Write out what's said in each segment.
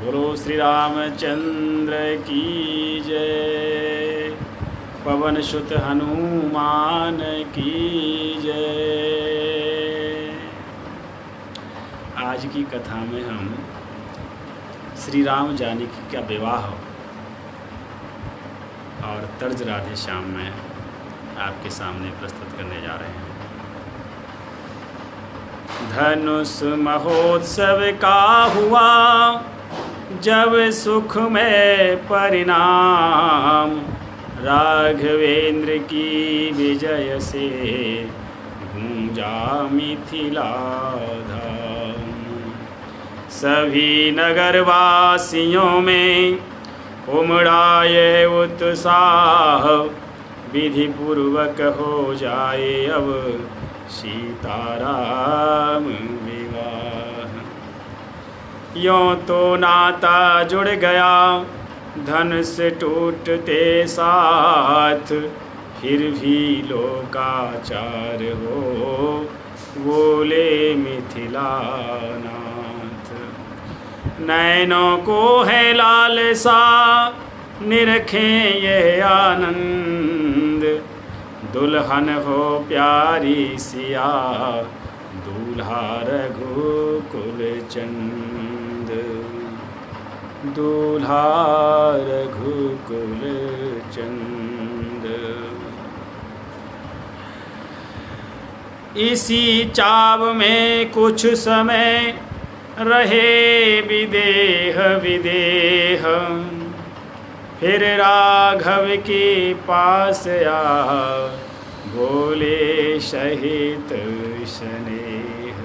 बोलो श्री रामचंद्र की जय। पवन सुत हनुमान की जय। आज की कथा में हम श्री राम जानकी का विवाह और तर्ज राधे श्याम में आपके सामने प्रस्तुत करने जा रहे हैं। धनुष महोत्सव का हुआ जब सुख में परिणाम, राघवेंद्र की विजय से गूंजा मिथिला धाम। सभी नगरवासियों में उमड़ा ये उत्साह, विधि पूर्वक हो जाए अब सीताराम विवाह। यों तो नाता जुड़ गया धन से टूटते साथ, फिर भी लोकाचार हो बोले मिथिला नाथ। नैनों को है लालसा निरखें ये आनंद, दुल्हन हो प्यारी सिया दूल्हा रघुकुल चंद, दूल्हा रघुकुल चंद। इसी चाव में कुछ समय रहे विदेह विदेह, फिर राघव के पास आ बोले सहित स्नेह।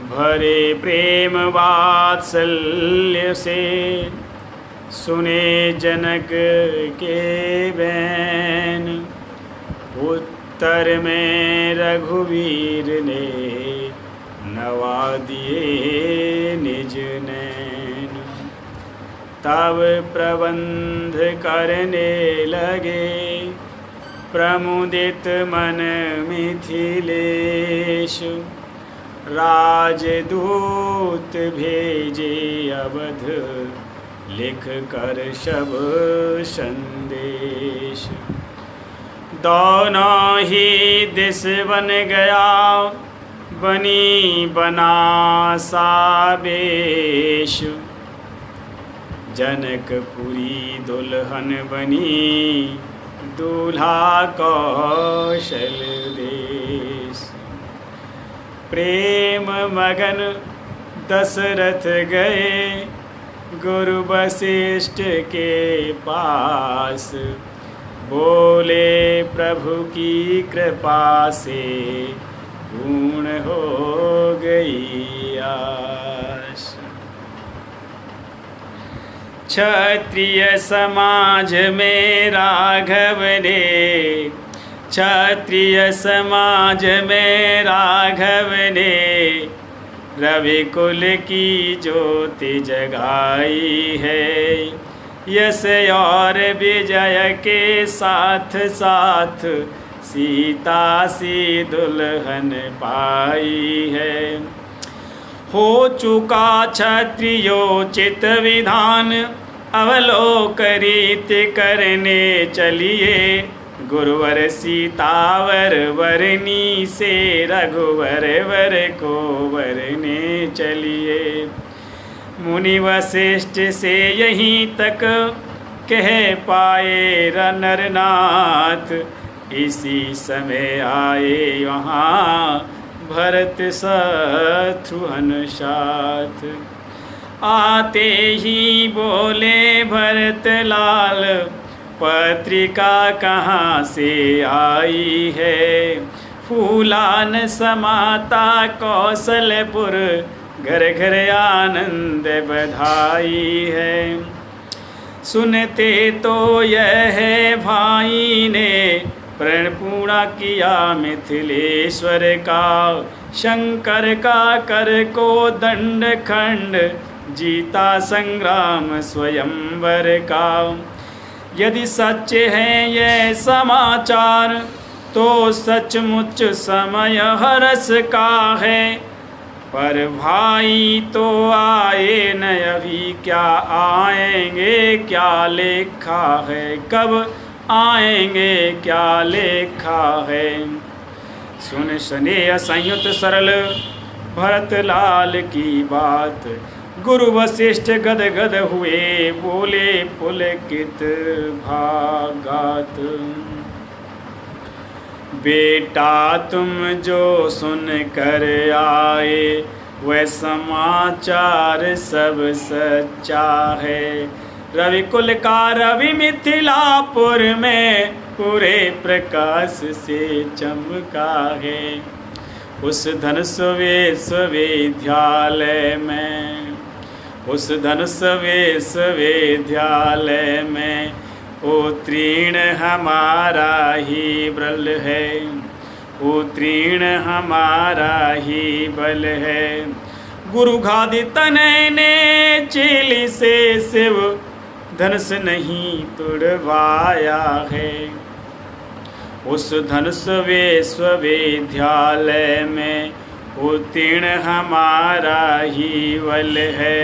भरे प्रेम वात्सल्य से सुने जनक के बैन, उत्तर में रघुवीर ने नवा दिए निज नैन। तब प्रबंध करने लगे प्रमुदित मन मिथिलेश, राजदूत भेजे अवध लिख कर सब संदेश। दोनों ही दिस बन गया बनी बनासा बेश, जनकपुरी दुल्हन बनी दूल्हा कौशल देश। प्रेम मगन दशरथ गए गुरु वशिष्ठ के पास, बोले प्रभु की कृपा से पूर्ण हो गई आस। क्षत्रिय समाज में राघव ने, क्षत्रिय समाज में राघव ने रविकुल की ज्योति जगाई है। यश और विजय के साथ साथ सीता सी दुल्हन पाई है। हो चुका क्षत्रियोचित विधान, अवलोक रीति करने चलिए। गुरुवर सीतावर वरनी से रघुवर वर को वरने चलिए। मुनि वशिष्ठ से यहीं तक कह पाए नरनाथ, इसी समय आए वहाँ भरत शत्रुघ्न साथ। आते ही बोले भरत लाल, पत्रिका कहाँ से आई है। फूलान समाता कौशलपुर, घर घर आनंद बधाई है। सुनते तो यह भाई ने प्रण पूरा किया मिथिलेश्वर का। शंकर का कर को दंड खंड, जीता संग्राम स्वयंवर का। यदि सच है ये समाचार तो सचमुच समय हर्ष का है। पर भाई तो आए न अभी, क्या आएंगे क्या लेखा है, कब आएंगे क्या लेखा है। सुन स्नेह संयुत सरल भरत लाल की बात, गुरु वशिष्ठ गद गद हुए, बोले पुलकित भागात। बेटा तुम जो सुन कर आए, वह समाचार सब सच्चा है। रवि कुल का रवि मिथिलापुर में, पूरे प्रकाश से चमका है। उस धनुष विश्वविद्यालय में, उस धनुष विश्वविद्यालय में, उत्तीर्ण हमारा ही बल है, उत्तीर्ण हमारा ही बल है। गुरु घाति तनय ने चेली से शिव धनुष नहीं तुड़वाया है। उस धनुष विश्वविद्यालय में, उत्तीर्ण हमारा ही बल है।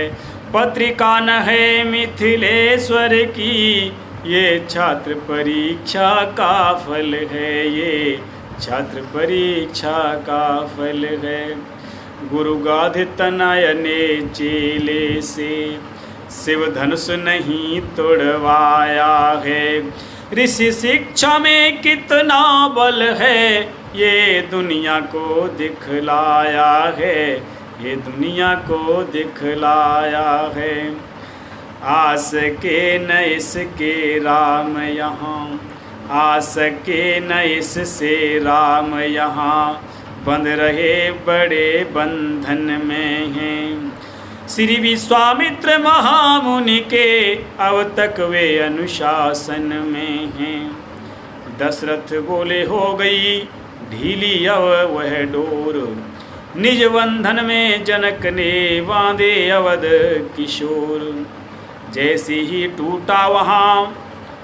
पत्रिका न है मिथिलेश्वर की, ये छात्र परीक्षा का फल है, ये छात्र परीक्षा का फल है। गुरु गाधि तनय ने चेले से, शिव धनुष नहीं तोड़वाया है। ऋषि शिक्षा में कितना बल है, ये दुनिया को दिखलाया है, ये दुनिया को दिखलाया है। आ सके न इसके राम यहाँ, आ सके न इससे राम यहाँ, बंध रहे बड़े बंधन में हैं। श्री विश्वामित्र महामुनि के अब तक वे अनुशासन में हैं। दशरथ बोले हो गई ढीली अब वह डोर, निज बंधन में जनक ने बांधे अवध किशोर। जैसे ही टूटा वहाँ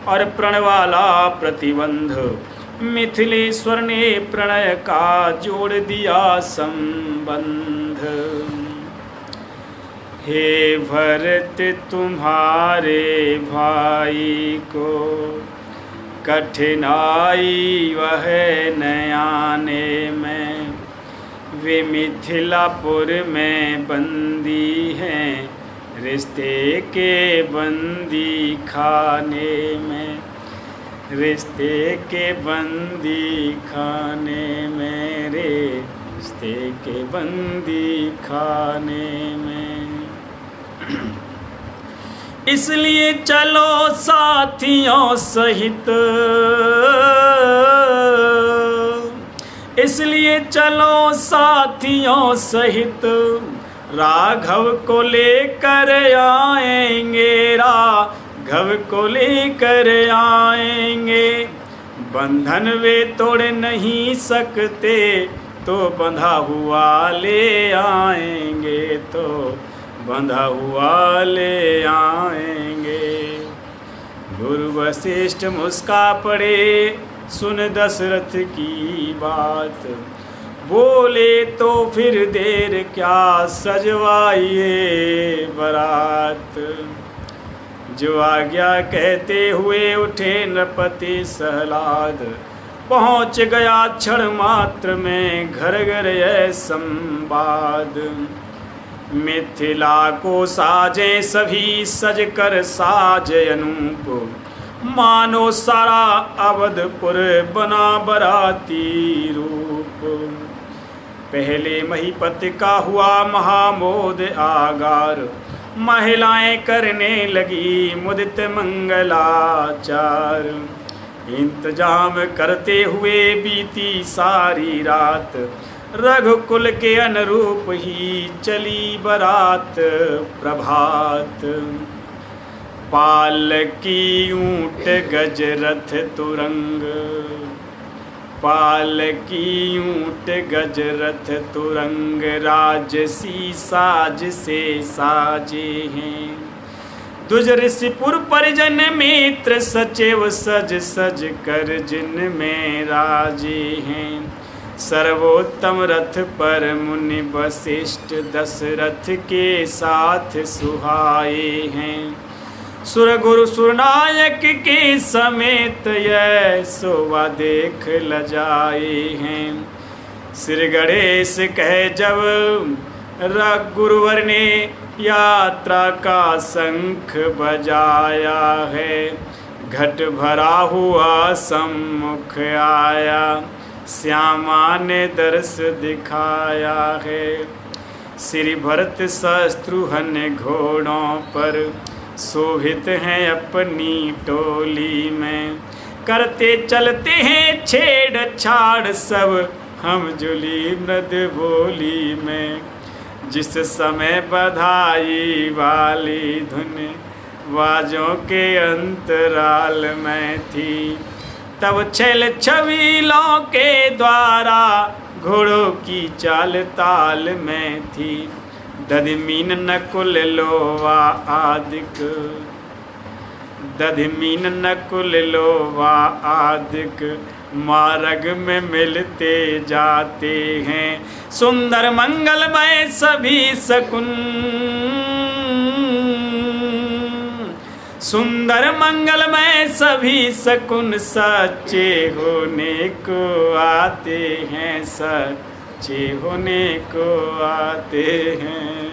और प्रण वाला प्रतिबंध, मिथिलेश्वर ने प्रणय का जोड़ दिया संबंध। हे भरत तुम्हारे भाई को, कठिनाई वह न आने में, वे मिथिलापुर में बंदी हैं, रिश्ते के बंदी खाने में, रिश्ते के बंदी खाने में, रिश्ते के बंदी खाने में। इसलिए चलो साथियों सहित, इसलिए चलो साथियों सहित, राघव को लेकर आएंगे, राघव को लेकर आएंगे। बंधन वे तोड़ नहीं सकते, तो बंधा हुआ ले आएंगे, तो बंधा हुआ ले आएंगे। गुरु वशिष्ठ मुस्का पड़े सुन दशरथ की बात, बोले तो फिर देर क्या सजवाइए बारात। जो आज्ञा कहते हुए उठे नृपति सहलाद, पहुँच गया क्षण मात्र में घर घर यह संवाद। मिथिला को साजे सभी सज कर साज अनूप, मानो सारा अवधपुर बना बराती रूप। पहले महीपति का हुआ महामोद आगार, महिलाएं करने लगी मुदित मंगलाचार। इंतजाम करते हुए बीती सारी रात, रघुकुल के अनुरूप ही चली बरात प्रभात। पालकी ऊंट गजरथ तुरंग, पालकी ऊंट गजरथ तुरंग, राजसी साज से साजे हैं। दुज ऋषिपुर परिजन मित्र सचिव सज सज कर जिन में राजे हैं। सर्वोत्तम रथ पर मुनि वशिष्ठ दशरथ के साथ सुहाए हैं। सुर गुरु सुरनायक के समेत यह शोभा देख लजाए हैं। श्री गणेश कहे जब गुरुवर ने यात्रा का शंख बजाया है, घट भरा हुआ सम्मुख आया, श्यामा ने दर्श दिखाया है। श्री भरत शत्रुघ्न घोड़ों पर शोभित हैं अपनी टोली में, करते चलते हैं छेड़छाड़ सब हम जुली मृद बोली में। जिस समय बधाई वाली धुन बाजों के अंतराल में थी, तब छल छबीलों के द्वारा घोड़ों की चाल ताल में थी। दधिमीन नकुल लोवा आदिक, दधिमीन नकुल लोवा आदिक मार्ग में मिलते जाते हैं। सुंदर मंगलमय सभी शकुन, सुंदर मंगलमय सभी शकुन सच्चे होने को आते हैं, सच्चे होने को आते हैं।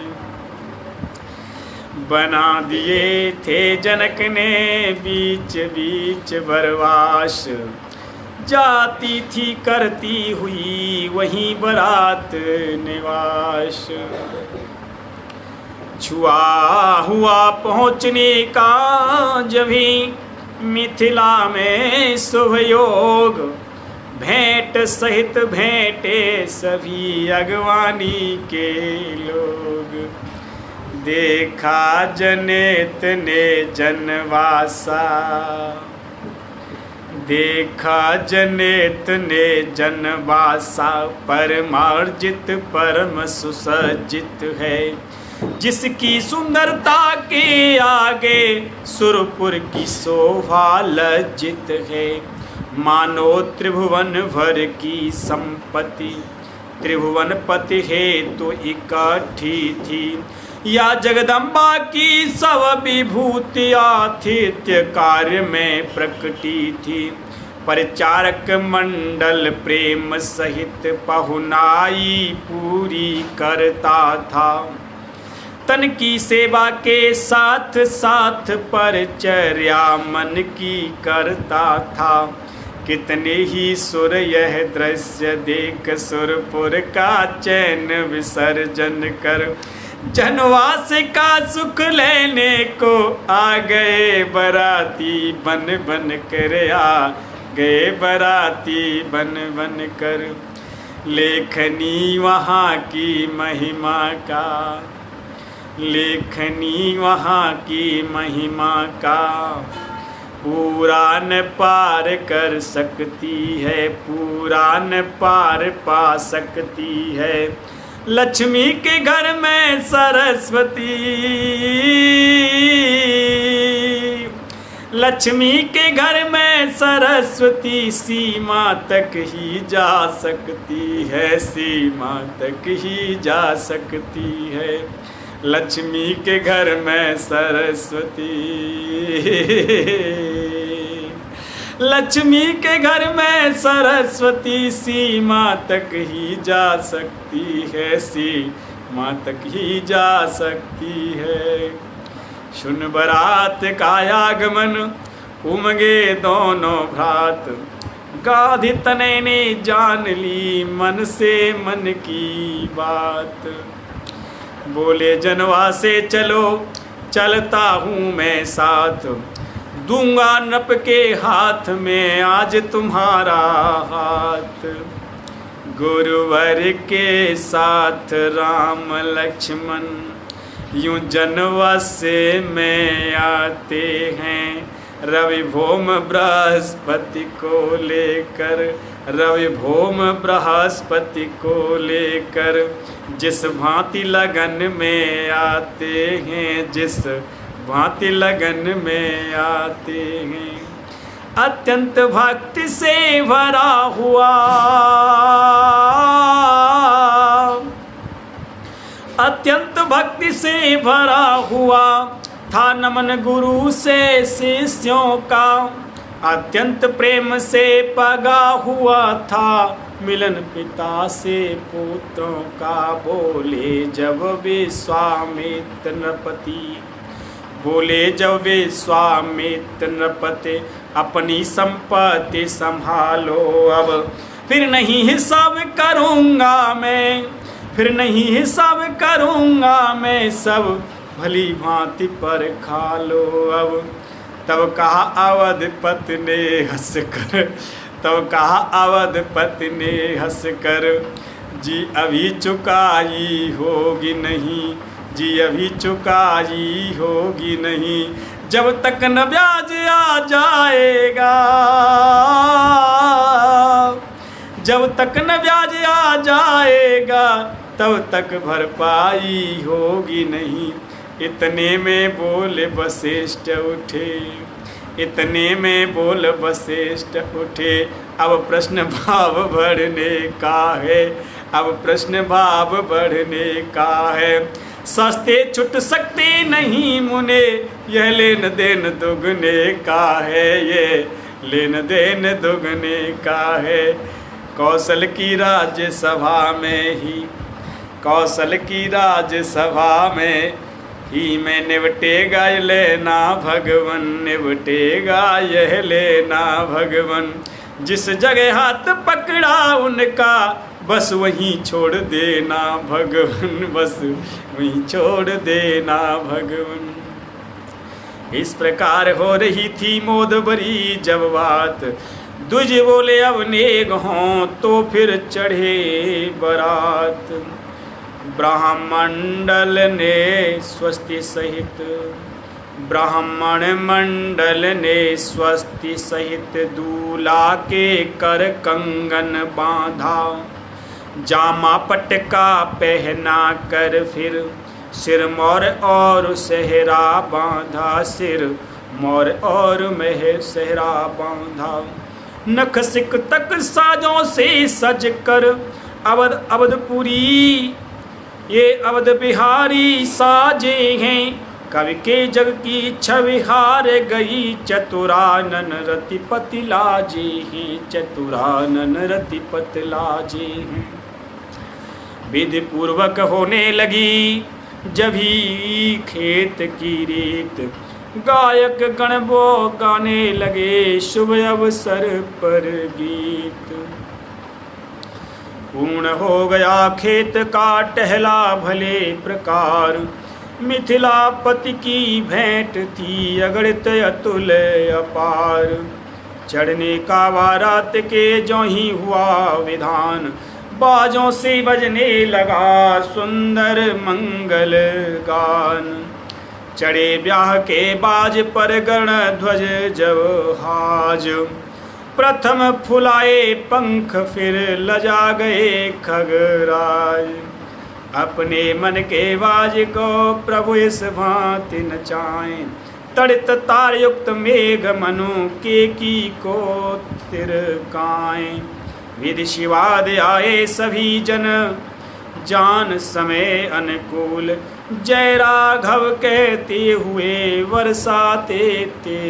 बना दिए थे जनक ने बीच बीच वरवास, जाती थी करती हुई वहीं बरात निवास। छुआ हुआ पहुँचने का जभी मिथिला में शुभ योग, भेंट सहित भेंटे सभी अगवानी के लोग। देखा जनेत ने जनवासा, देखा जनेत ने जनवासा, परमार्जित परम सुसज्जित है। जिसकी सुंदरता के आगे सुरपुर की शोभा लज्जित है। मानो त्रिभुवन भर की संपत्ति त्रिभुवन पति है तो इकट्ठी थी, या जगदम्बा की सब विभूति आतिथ्य कार्य में प्रकटी थी। परिचारक मंडल प्रेम सहित पहुनाई पूरी करता था। तन की सेवा के साथ साथ परिचर्या मन की करता था। कितने ही सुर यह दृश्य देख सुरपुर का चैन विसर्जन कर, जनवास का सुख लेने को आ गए बराती बन बन कर, आ गए बराती बन बन कर। लेखनी वहाँ की महिमा का, लेखनी वहाँ की महिमा का, पूरा न पार कर सकती है, पूरा न पार पा सकती है। लक्ष्मी के घर में सरस्वती, लक्ष्मी के घर में सरस्वती सीमा तक ही जा सकती है, सीमा तक ही जा सकती है। लक्ष्मी के घर में सरस्वती, लक्ष्मी के घर में सरस्वती सीमा तक ही जा सकती है, सीमा तक ही जा सकती है। सुन बरात का आगमन उमगे दोनों भ्रात, गाधी तने ने जान ली मन से मन की बात। बोले जनवा से चलो चलता हूँ मैं साथ, दूंगा नप के हाथ में आज तुम्हारा हाथ। गुरुवर के साथ राम लक्ष्मण यूं जनवासे में आते हैं। रवि भौम बृहस्पति को लेकर, रवि भौम बृहस्पति को लेकर, जिस भांति लगन में आते हैं, जिस भांति लगन में आते हैं। अत्यंत भक्ति से भरा हुआ, अत्यंत भक्ति से भरा हुआ था नमन गुरु से शिष्यों का, अत्यंत प्रेम से पगा हुआ था मिलन पिता से पुत्रों का। बोले जब विश्वामित्र नृपति, बोले जब विश्वामित्र नृपति, अपनी संपत्ति संभालो अब, फिर नहीं हिसाब करूँगा मैं, फिर नहीं हिसाब करूँगा मैं, सब भली भांति पर खा लो अब। तब कहा अवधपति ने हंस कर, तब कहा अवधपति ने हंस कर, जी अभी चुकाई होगी नहीं, जी अभी चुकाई होगी नहीं, जब तक न ब्याज आ जाएगा, जब तक न ब्याज आ जाएगा, तब तक भरपाई होगी नहीं। इतने में बोले वशिष्ठ उठे, इतने में बोल वशिष्ठ उठे, अब प्रश्न भाव बढ़ने का है, अब प्रश्न भाव बढ़ने का है। सस्ते छुट सकते नहीं मुने, यह लेन देन दुगने का है, ये लेन देन दुगने का है। कौशल की राज्यसभा में ही, कौशल की राज्यसभा में ही में निपटेगा यह लेना भगवन, निपटेगा यह लेना भगवन। जिस जगह हाथ पकड़ा उनका, बस वहीं छोड़ देना भगवन, बस वहीं छोड़ देना भगवन। इस प्रकार हो रही थी मोद भरी जब बात, दुज बोले अब नेग हों तो फिर चढ़े बरात। ब्राह्मंडल ने स्वस्ति सहित, ब्राह्मण मंडल ने स्वस्ति सहित, दूल्हा के कर कंगन बांधा, जामा पटका पहना कर फिर, सिर मोर और सेहरा बांधा, सिर मोर और मेह सेहरा बांधा। नख सिक तक साजों से सज कर, अवध अवधपुरी ये अवध बिहारी साजे हैं, कवि के जग की इच्छा विहार गई, चतुरानन रतिपति लाजे हैं, चतुरानन रतिपति लाजे हैं। विधि पूर्वक होने लगी जभी खेत की रीत, गायक गण वो गाने लगे शुभ अवसर पर गीत। पूर्ण हो गया खेत का टहला भले प्रकार, मिथिलापति की भेंट थी अगणित अतुल अपार। चढ़ने का वारात के जो ही हुआ विधान, बाजों से बजने लगा सुंदर मंगल गान। चढ़े ब्याह के बाज पर गण ध्वज जब हाज, प्रथम फुलाए पंख फिर लजा गए खगराज। अपने मन के बाज को प्रभु इस भांति नचाएं, तड़ित तार युक्त मेघ मनु के की को तिरकाएं। विधि शिवाद आए सभी जन जान समय अनुकूल, जय राघव कहते हुए बरसाते ते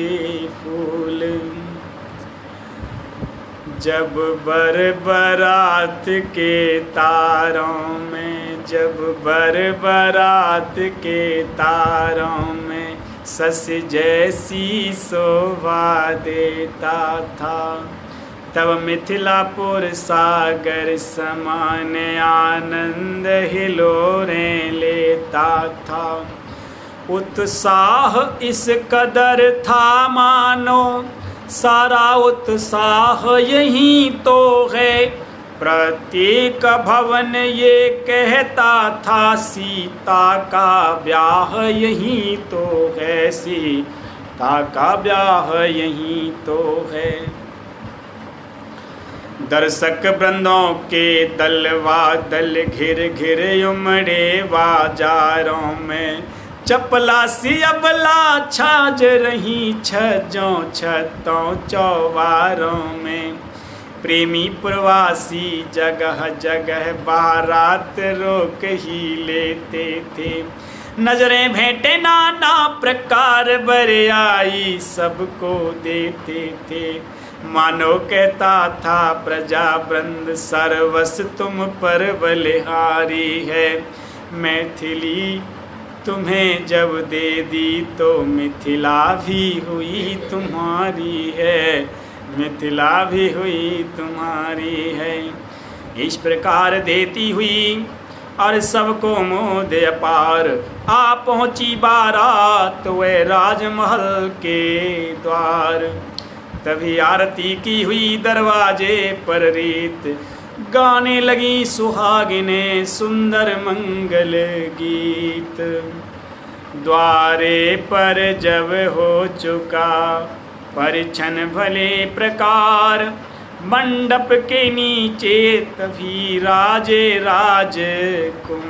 फूल। जब बर बरात के तारों में, जब बर बरात के तारों में सस जैसी शोभा देता था, तब मिथिलापुर सागर समान आनंद हिलोरें लेता था। उत्साह इस कदर था मानो, सारा उत्साह यही तो है। प्रत्येक भवन ये कहता था, सीता का ब्याह यही तो है, सीता का ब्याह यही तो है। दर्शक वृंदों के दलवा दल घिर घिर उमड़े बाजारों में, चपला सी अबला छाज रही छजों छतों चौबारों में। प्रेमी प्रवासी जगह जगह बारात रोक ही लेते थे। नजरें भेंटे नाना प्रकार बरियाई सबको देते थे। मानो कहता था प्रजा वृंद सर्वस तुम पर बलिहारी है। मैथिली तुम्हें जब दे दी तो मिथिला भी हुई तुम्हारी है। मिथिला भी हुई तुम्हारी है। इस प्रकार देती हुई और सबको मोद अपार आ पहुँची बारात वे राजमहल के द्वार। तभी आरती की हुई दरवाजे पर रीत, गाने लगी सुहागिने सुंदर मंगल गीत। द्वारे पर जब हो चुका परिछन भले प्रकार, मंडप के नीचे तभी राजे राजकुमार।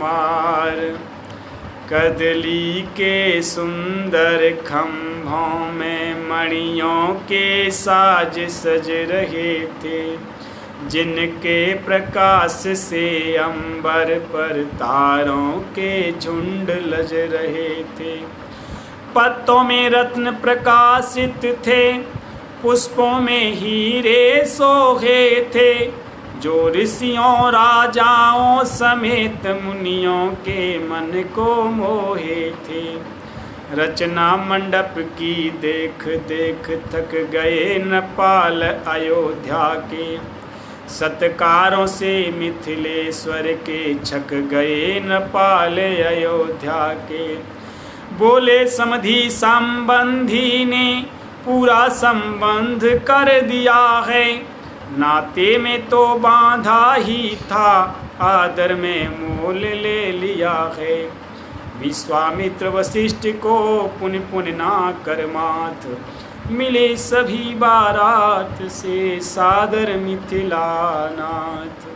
कदली के सुंदर खंभों में मणियों के साज सज रहे थे, जिनके प्रकाश से अंबर पर तारों के झुंड लज रहे थे। पत्तों में रत्न प्रकाशित थे, पुष्पों में हीरे सोहे थे, जो ऋषियों राजाओं समेत मुनियों के मन को मोहे थे। रचना मंडप की देख देख थक गए नेपाल अयोध्या के, सत्कारों से मिथिलेश्वर के छक गए नेपाल अयोध्या के। बोले समधि संबंधी ने पूरा संबंध कर दिया है, नाते में तो बांधा ही था, आदर में मोल ले लिया है। विश्वामित्र वशिष्ठ को पुण्य पुण्य ना कर माथ, मिले सभी बारात से सादर मिथिलानाथ।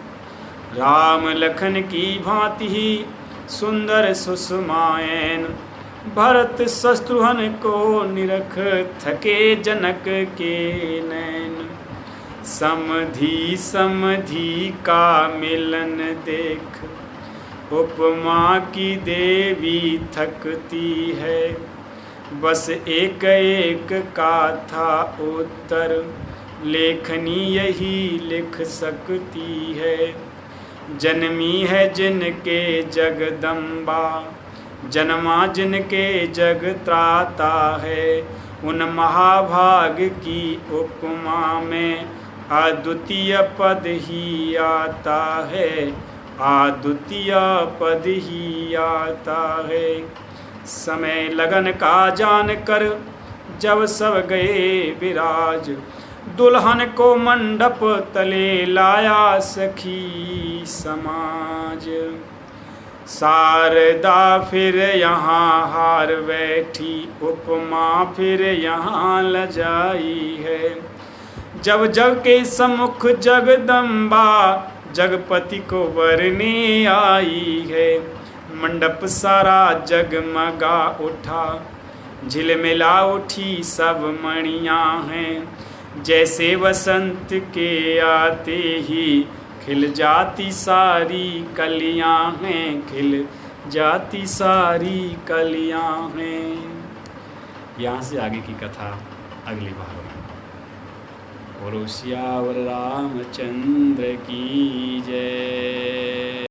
राम लखन की भांति ही सुंदर सुषमायन, भरत शत्रुघ्न को निरख थके जनक के नैन। समधि समधि का मिलन देख उपमा की देवी थकती है, बस एक एक का था उत्तर लेखनी यही लिख सकती है। जन्मी है जिनके जगदम्बा, जन्मा जिनके जग त्राता है, उन महाभाग की उपमा में अद्वितीय पद ही आता है, अद्वितीय पद ही आता है। समय लगन का जान कर जब सब गए विराज, दुल्हन को मंडप तले लाया सखी समाज। शारदा फिर यहाँ हार बैठी, उपमा फिर यहाँ लजाई है। जब जग के सम्मुख जगदम्बा, जगपति को वरने आई है। मंडप सारा जगमगा उठा, झिलमिला उठी सब मणियाँ हैं, जैसे वसंत के आते ही खिल जाती सारी कलियाँ हैं, खिल जाती सारी कलियाँ हैं। यहाँ से आगे की कथा अगली बार में। बोलो सियावर रामचंद्र की जय।